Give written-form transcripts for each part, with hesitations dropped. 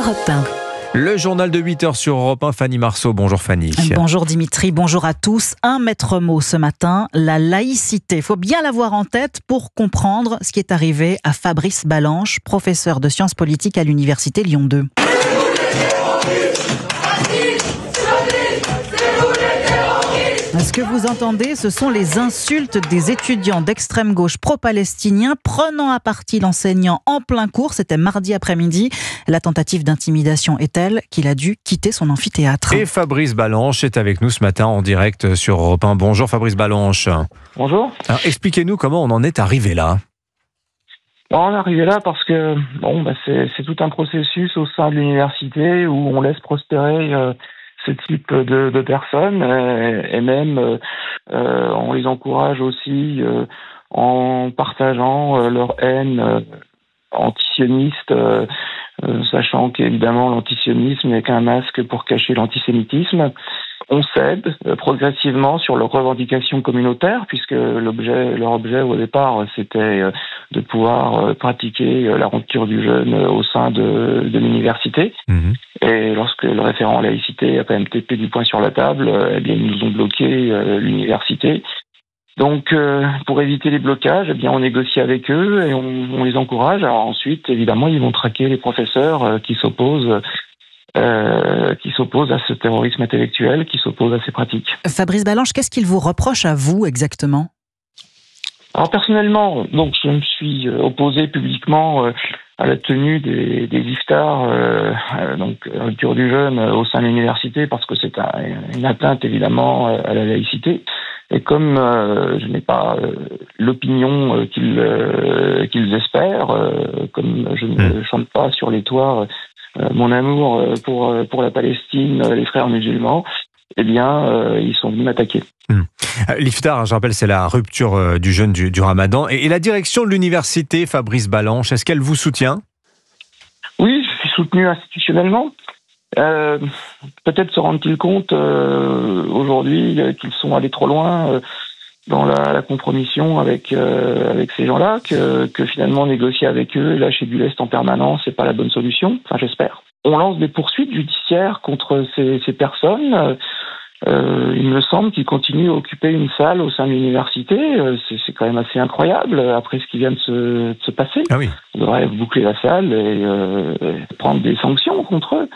Europe 1. Le journal de 8h sur Europe 1, Fanny Marceau. Bonjour Fanny. Bonjour Dimitri, bonjour à tous. Un maître mot ce matin, la laïcité. Il faut bien l'avoir en tête pour comprendre ce qui est arrivé à Fabrice Balanche, professeur de sciences politiques à l'université Lyon 2. Ce que vous entendez, ce sont les insultes des étudiants d'extrême gauche pro-palestiniens prenant à partie l'enseignant en plein cours. C'était mardi après-midi. La tentative d'intimidation est telle qu'il a dû quitter son amphithéâtre. Et Fabrice Balanche est avec nous ce matin en direct sur Europe 1. Bonjour Fabrice Balanche. Bonjour. Alors, expliquez-nous comment on en est arrivé là. On est arrivé là parce que c'est tout un processus au sein de l'université où on laisse prospérer ce type de personnes et même on les encourage aussi en partageant leur haine antisioniste, sachant qu'évidemment l'antisionisme n'est qu'un masque pour cacher l'antisémitisme. On cède progressivement sur leurs revendications communautaires, puisque leur objet au départ, c'était de pouvoir pratiquer la rupture du jeûne au sein de l'université. Mmh. Et lorsque le référent laïcité a quand même tapé du poing sur la table, ils nous ont bloqué l'université. Donc, pour éviter les blocages, on négocie avec eux et on les encourage. Alors ensuite, évidemment, ils vont traquer les professeurs qui s'opposent à ce terrorisme intellectuel, qui s'opposent à ces pratiques. Fabrice Balanche, qu'est-ce qu'il vous reproche à vous exactement ? Alors personnellement, je me suis opposé publiquement à la tenue des iftars, rupture du jeûne au sein de l'université, parce que c'est une atteinte évidemment à la laïcité. Et comme je n'ai pas l'opinion qu'ils espèrent, comme je ne chante pas sur les toits mon amour pour la Palestine, les frères musulmans, ils sont venus m'attaquer. L'iftar, je rappelle, c'est la rupture du jeûne du Ramadan. Et la direction de l'université, Fabrice Balanche, est-ce qu'elle vous soutient ? Oui, je suis soutenu institutionnellement. Peut-être se rendent-ils compte aujourd'hui qu'ils sont allés trop loin dans la compromission avec ces gens-là, que finalement négocier avec eux, lâcher du lest en permanence, c'est pas la bonne solution. Enfin, j'espère. On lance des poursuites judiciaires contre ces personnes. Il me semble qu'ils continuent à occuper une salle au sein de l'université. C'est quand même assez incroyable après ce qui vient de se passer. Ah oui. On devrait boucler la salle et prendre des sanctions contre eux.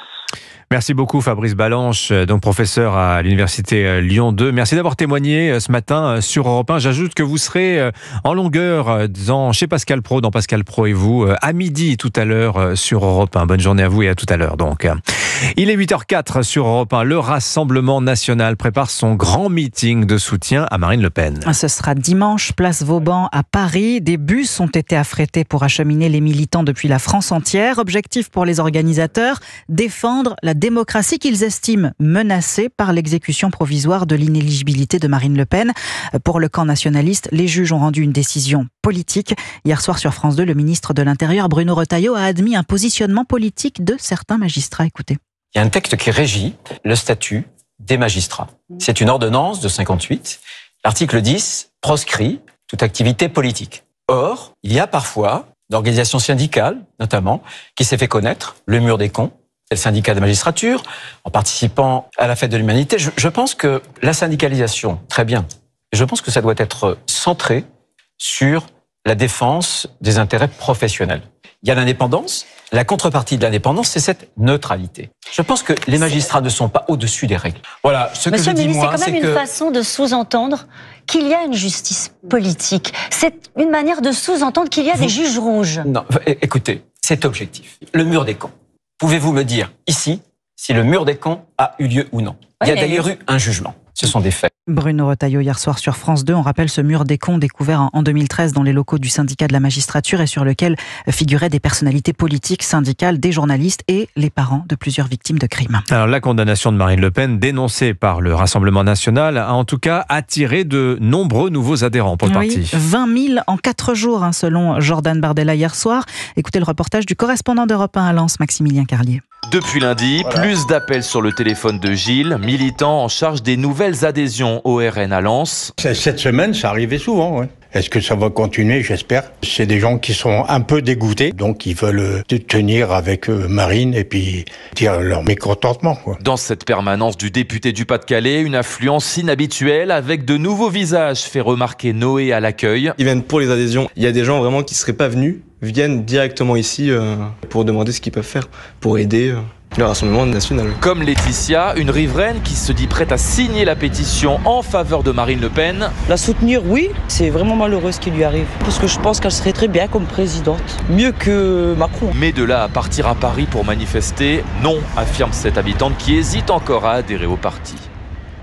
Merci beaucoup Fabrice Balanche, donc professeur à l'université Lyon 2. Merci d'avoir témoigné ce matin sur Europe 1. J'ajoute que vous serez en longueur chez Pascal Praud, dans Pascal Praud et vous, à midi tout à l'heure sur Europe 1. Bonne journée à vous et à tout à l'heure. Donc, il est 8h04 sur Europe 1. Le Rassemblement national prépare son grand meeting de soutien à Marine Le Pen. Ce sera dimanche, place Vauban à Paris. Des bus ont été affrétés pour acheminer les militants depuis la France entière. Objectif pour les organisateurs, défendre la démocratie qu'ils estiment menacée par l'exécution provisoire de l'inéligibilité de Marine Le Pen. Pour le camp nationaliste, les juges ont rendu une décision politique. Hier soir sur France 2, le ministre de l'Intérieur, Bruno Retailleau, a admis un positionnement politique de certains magistrats. Écoutez. Il y a un texte qui régit le statut des magistrats. C'est une ordonnance de 58. L'article 10 proscrit toute activité politique. Or, il y a parfois d'organisations syndicales, notamment, qui s'est fait connaître, le mur des cons, le syndicat de magistrature, en participant à la fête de l'humanité. Je pense que la syndicalisation, très bien, je pense que ça doit être centré sur la défense des intérêts professionnels. Il y a l'indépendance. La contrepartie de l'indépendance, c'est cette neutralité. Je pense que les magistrats ne sont pas au-dessus des règles. Voilà, ce que je dis, moi, c'est quand même une façon de sous-entendre qu'il y a une justice politique. C'est une manière de sous-entendre qu'il y a des juges rouges. Non, écoutez, c'est objectif. Le mur des cons. Pouvez-vous me dire, ici, si le mur des cons a eu lieu ou non ? Il y a d'ailleurs eu un jugement. Ce sont des faits. Bruno Retailleau hier soir sur France 2. On rappelle ce mur des cons découvert en 2013 dans les locaux du syndicat de la magistrature et sur lequel figuraient des personnalités politiques, syndicales, des journalistes et les parents de plusieurs victimes de crimes. Alors la condamnation de Marine Le Pen, dénoncée par le Rassemblement national, a en tout cas attiré de nombreux nouveaux adhérents pour le parti. 20 000 en 4 jours, selon Jordan Bardella hier soir. Écoutez le reportage du correspondant d'Europe 1 à Lens, Maximilien Carlier. Depuis lundi, plus d'appels sur le téléphone de Gilles, militant en charge des nouvelles adhésions au RN à Lens. Cette semaine, ça arrivait souvent, ouais. Est-ce que ça va continuer? J'espère. C'est des gens qui sont un peu dégoûtés, donc ils veulent tenir avec Marine et puis dire leur mécontentement, quoi. Dans cette permanence du député du Pas-de-Calais, une affluence inhabituelle avec de nouveaux visages, fait remarquer Noé à l'accueil. Ils viennent pour les adhésions. Il y a des gens vraiment qui ne seraient pas venus, viennent directement ici pour demander ce qu'ils peuvent faire, pour aider le Rassemblement national. Comme Laetitia, une riveraine qui se dit prête à signer la pétition en faveur de Marine Le Pen. La soutenir, oui, c'est vraiment malheureux ce qui lui arrive. Parce que je pense qu'elle serait très bien comme présidente. Mieux que Macron. Mais de là à partir à Paris pour manifester, non, affirme cette habitante qui hésite encore à adhérer au parti.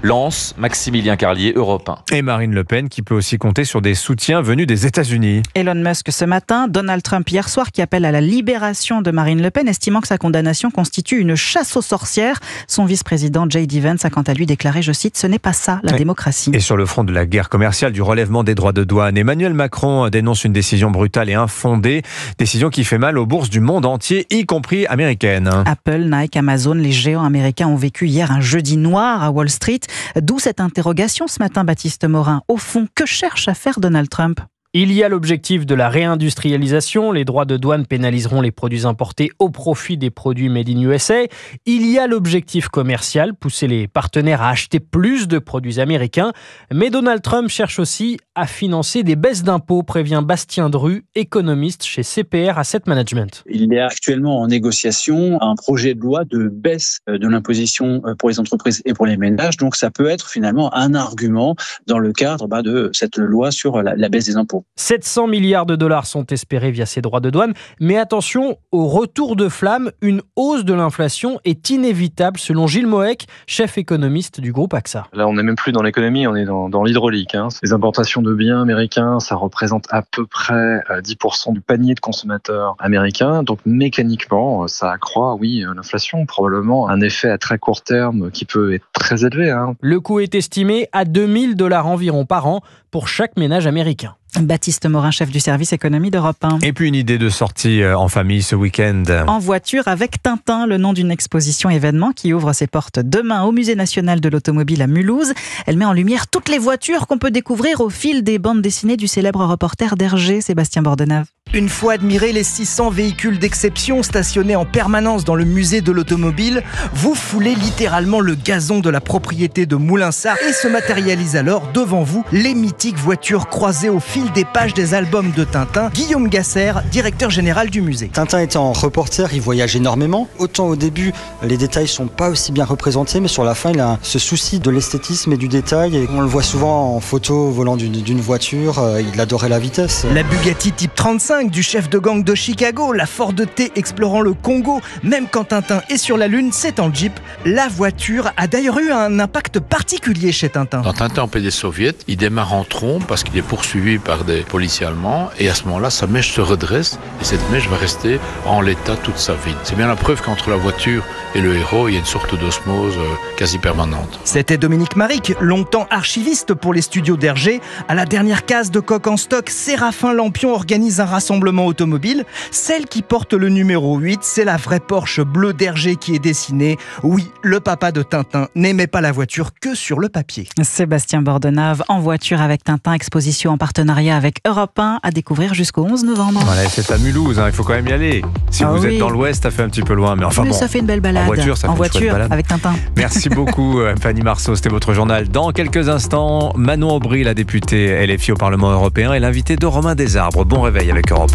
Lance, Maximilien Carlier, Europe 1. Et Marine Le Pen qui peut aussi compter sur des soutiens venus des États-Unis. Elon Musk ce matin, Donald Trump hier soir qui appelle à la libération de Marine Le Pen, estimant que sa condamnation constitue une chasse aux sorcières. Son vice-président J.D. Vance a quant à lui déclaré, je cite, « Ce n'est pas ça la démocratie ». Et sur le front de la guerre commerciale, du relèvement des droits de douane, Emmanuel Macron dénonce une décision brutale et infondée, décision qui fait mal aux bourses du monde entier, y compris américaines. Apple, Nike, Amazon, les géants américains ont vécu hier un jeudi noir à Wall Street. D'où cette interrogation ce matin, Baptiste Morin. Au fond, que cherche à faire Donald Trump ? Il y a l'objectif de la réindustrialisation. Les droits de douane pénaliseront les produits importés au profit des produits made in USA. Il y a l'objectif commercial, pousser les partenaires à acheter plus de produits américains. Mais Donald Trump cherche aussi à financer des baisses d'impôts, prévient Bastien Dru, économiste chez CPR Asset Management. Il est actuellement en négociation un projet de loi de baisse de l'imposition pour les entreprises et pour les ménages. Donc ça peut être finalement un argument dans le cadre de cette loi sur la baisse des impôts. 700 milliards de dollars sont espérés via ces droits de douane. Mais attention, au retour de flamme, une hausse de l'inflation est inévitable selon Gilles Moec, chef économiste du groupe AXA. Là, on n'est même plus dans l'économie, on est dans l'hydraulique. Les importations de biens américains, ça représente à peu près 10% du panier de consommateurs américains. Donc mécaniquement, ça accroît, oui, l'inflation. Probablement un effet à très court terme qui peut être très élevé. Le coût est estimé à 2 000 $ environ par an pour chaque ménage américain. Baptiste Morin, chef du service économie d'Europe 1. Et puis une idée de sortie en famille ce week-end. En voiture avec Tintin, le nom d'une exposition événement qui ouvre ses portes demain au Musée national de l'automobile à Mulhouse. Elle met en lumière toutes les voitures qu'on peut découvrir au fil des bandes dessinées du célèbre reporter d'Hergé, Sébastien Bordenave. Une fois admirés les 600 véhicules d'exception stationnés en permanence dans le musée de l'automobile, vous foulez littéralement le gazon de la propriété de Moulinsart et se matérialisent alors devant vous les mythiques voitures croisées au fil des pages des albums de Tintin. Guillaume Gasser, directeur général du musée. Tintin étant reporter, il voyage énormément. Autant au début, les détails sont pas aussi bien représentés, mais sur la fin, il a ce souci de l'esthétisme et du détail. Et on le voit souvent en photo au volant d'une voiture. Il adorait la vitesse. La Bugatti Type 35 du chef de gang de Chicago, la Ford T explorant le Congo. Même quand Tintin est sur la Lune, c'est en Jeep. La voiture a d'ailleurs eu un impact particulier chez Tintin. Dans Tintin en pays des soviets, il démarre en trombe parce qu'il est poursuivi par des policiers allemands et à ce moment-là, sa mèche se redresse et cette mèche va rester en l'état toute sa vie. C'est bien la preuve qu'entre la voiture et le héros, il y a une sorte d'osmose quasi permanente. C'était Dominique Maric, longtemps archiviste pour les studios d'Hergé. À la dernière case de coq en stock, Séraphin Lampion organise un rassemblement automobile. Celle qui porte le numéro 8, c'est la vraie Porsche bleue d'Hergé qui est dessinée. Oui, le papa de Tintin n'aimait pas la voiture que sur le papier. Sébastien Bordenave, en voiture avec Tintin, exposition en partenariat avec Europe 1 à découvrir jusqu'au 11 novembre. Voilà, c'est à Mulhouse, il faut quand même y aller. Si vous êtes dans l'ouest, ça fait un petit peu loin, mais enfin mais bon. Ça fait une belle balade. En voiture, ça fait une chouette balade. Avec Tintin. Merci beaucoup Fanny Marceau, c'était votre journal. Dans quelques instants, Manon Aubry, la députée LFI au Parlement européen, et l'invité de Romain Desarbres. Bon réveil avec Europe 1.